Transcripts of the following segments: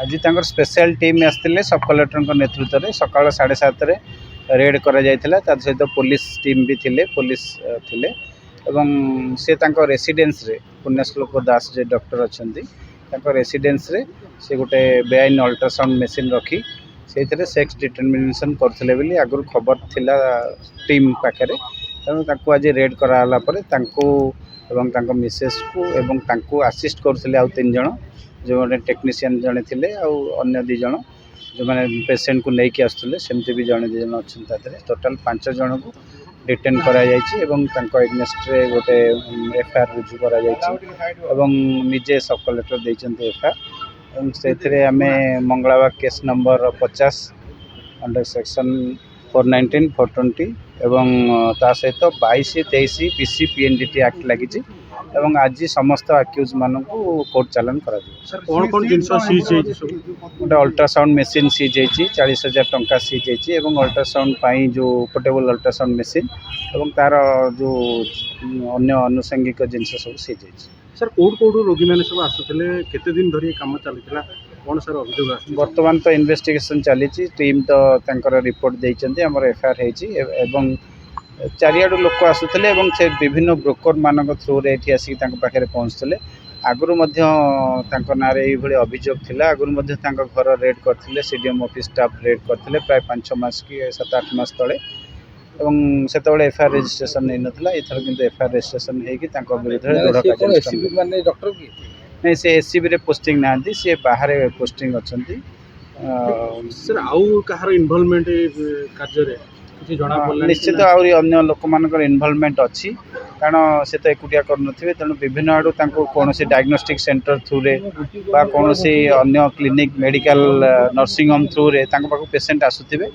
आज special team आसते सब कलेक्टर नेतृत्व में सका 7:30 रेड करा सहित पुलिस टीम भी थिले पुलिस थिले एवं से रेसिडेंस रे पुण्यश्लोक दास जे डॉक्टर अच्छा रेसिडेंस रे से गोटे बेआईन अल्ट्रासाउंड मेसीन रखी से सेक्स डिटरमिनेशन करते बोली आगु खबर थिला टीम पाखे तेणु आज रेड कराला एवं मिसेस को एवं आसिस्ट करते आउ 3 जन जो मैंने टेक्नीशियन जड़े थे अन्य 2 जन जो मैंने पेसेंट को लेकिन आसुले सेमती भी जड़े 2 जन अच्छा टोटाल 5 जन को डिटेन करा एगेन्स्ट गोटे एफआईआर रुजु करा निजे सब कलेक्टर देते एफआईआर से आम Mangalabag case number 50 under section 419 420 एवं ता सहित 22 23 पीसी पीएनडीटी एक्ट लगी एवं आज समस्त आक्यूज मान कोर्ट चालान करा कौन कौन जिन गोटे अल्ट्रासाउंड मेसीन सीज 40,000 टंका सीज एवं अल्ट्रासाउंड जो पोर्टेबल अल्ट्रासाउंड मेसीन एवं तार जो अन्य आनुषंगिक जिनस सब सीज सर कौट कौट रोगी मैंने सब आसुले केते दिन धरी काम चलता कौन सर अभियोग बर्तमान तो इन्वेस्टिगेशन चली टीम तो रिपोर्ट देते आमर एफआईआर एवं चारिआडू लोक आसुले से विभिन्न ब्रोकर मान थ्रू रे आसिक पाखे पहुँचते आगुरी ना ये अभियोग थिला आगुरी घर रेड करते सीडीएम ऑफिस स्टाफ रेड करते प्राय 5-6 मास कि 7-8 मास तले से एफआईआर रजिस्ट्रेशन नहीं नाला एथर किंतु एफआईआर रजिस्ट्रेशन होगी विरुद्ध डॉक्टर की नहीं से एससीबी रे पोस्टिंग ना सी बाहर पोस्टिंग अच्छा सर आउ कहार इन्वॉल्वमेंट कार्य निश्चित आहरी अन्य लोक मान इनवॉल्वमेंट अच्छी कारण से तो एकुटिया कर तेणु विभिन्न आड़ू कौन डायग्नोस्टिक सेंटर थ्रू रे बा कौन अन्य clinic medical nursing home through रे पाखु पेसेंट आसुवे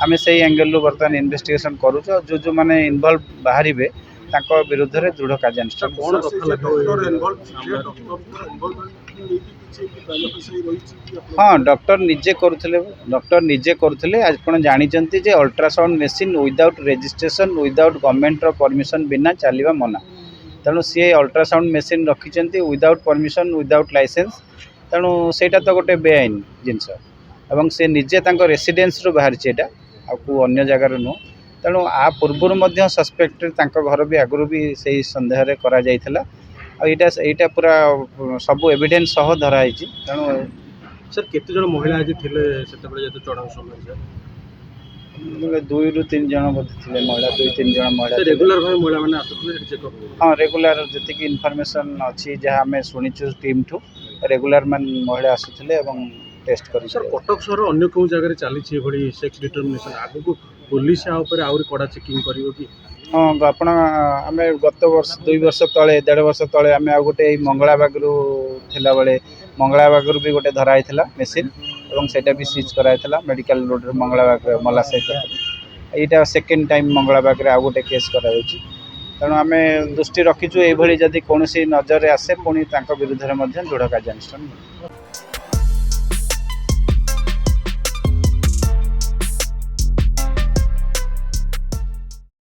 आम से एंगल बर्तमान इन्वेस्टिगेशन करुच जो जो मैंने इनवॉल्व बाहर विरुद्ध दृढ़ कार्यानुष्ठान हाँ डॉक्टर निजे करुले आप जानते जे ultrasound machine without registration without government permission बिना चलवा मना तेणु सी अल्ट्रासाउंड मेसीन रखिंट विदाउट परमिशन विदाउट लाइसेंस तेणु सेटा तो गोटे बेआईन जिनस एवं से निजे रेसिडेंस रू बाहर आपको अन्य जगार नुह तेणु आ पूर्वर सस्पेक्टेड घर भी आगुरी भी से सन्देह करा यहाँ पूरा सब एविडेंस सह धराई तेणु सर केते जन महिला आज थे चढ़ाऊ समय 2 ରୁ 3 जन बोधे थे महिला 2-3 जन महिला रेगुलर भाव महिला मैंने आसुले हाँ रेगुलर जी इनफॉरमेशन अच्छी जहाँ आम शुणीचु टीम ठू रेगुलर मान महिला आसुले टेस्ट कर सर कटक सहर अन्य कौ जगह चली सेक्स डिटरमिनेशन आगु पुलिस आहरी कड़ा चेकिंग कर हाँ आपण आम गत वर्ष 2 वर्ष तले 1.5 वर्ष तले आम आ गोटे मंगलाबागरू थिला बेले मंगलाबागरू भी गोटे धराई मेसीन एवं सेटा भी सीज कराइला मेडिकल रोड मंगलाबाग मला सहित यहाँ सेकेंड टाइम मंगलाबाग आ गोटे केस कर तेणु आम दृष्टि रखीचु ये जदि कौन नजर आसे पुणी विरुद्ध दृढ़ कार्यानुष्ठान।